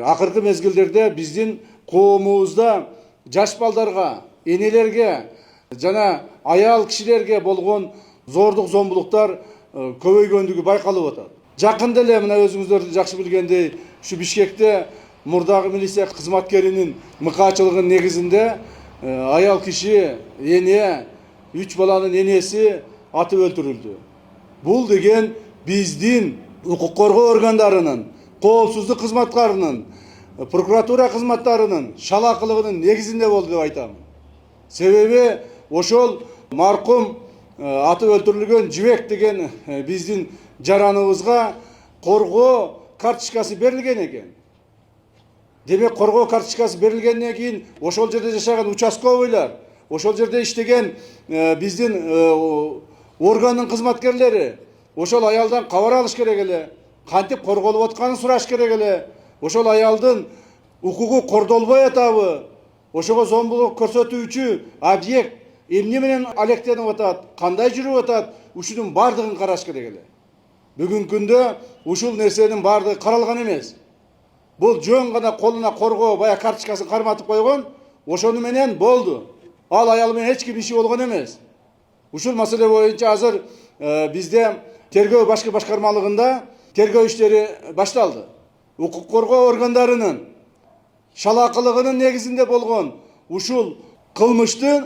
Акыркы мезгилдерде биздин коомубузда жаш балдарга, энелерге жана аял кишилерге болгон зордук зомбулуктар көбөйгөндүгү байкалып атат. Жакында эле мына өзүңүздөр жакшы билгендей, ушу Бишкекте мурдагы милиция кызматкеринин мыкаачылыгынын негизинде аял киши, эне, 3 баланын энеси атып өлтүрүлдү. Бул деген биздин укук коргоо органдарынын, коопсуздук кызматкарынын, прокуратура кызматтарынын шалакылыгынын негизинде болду деп айтам. Себеби ошол маркум атып өлтүрүлгөн Жибек деген биздин жараныбызга коргоо карточкасы берилген экен. Демек коргоо карточкасы берилгенден кийин ошол жерде жашаган участковыйлар, ошол жерде иштеген биздин органдын кызматкерлери ошол аялдан кабар алыш керек эле, кантип корголуп атканын сураш керек эле, ошол аялдын укугу кордолбой атабы, ошого зомбулук көрсөтүүчү объект эмне менен алектенип атат, кандай жүрүп атат, ушунун бардыгын караш керек эле. Бүгүнкү күндө ушул нерсенин бардыгы каралган эмес. Бул жөн гана колуна коргоо бая карточкасын карматып койгон, ошону менен болду. Ал аял менен эч ким иши болгон эмес. Ушул маселе боюнча азыр бизде тергөө башкы башкармалыгында тергөө иштери башталды. Укук коргоо органдарынын шалакылыгынын негизинде болгон ушул кылмышты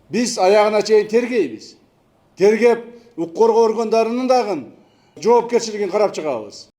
биз аягына чейин тергейбиз. Тергеп, укук коргоо органдарынын дагы жоопкерчилигин карап чыгабыз.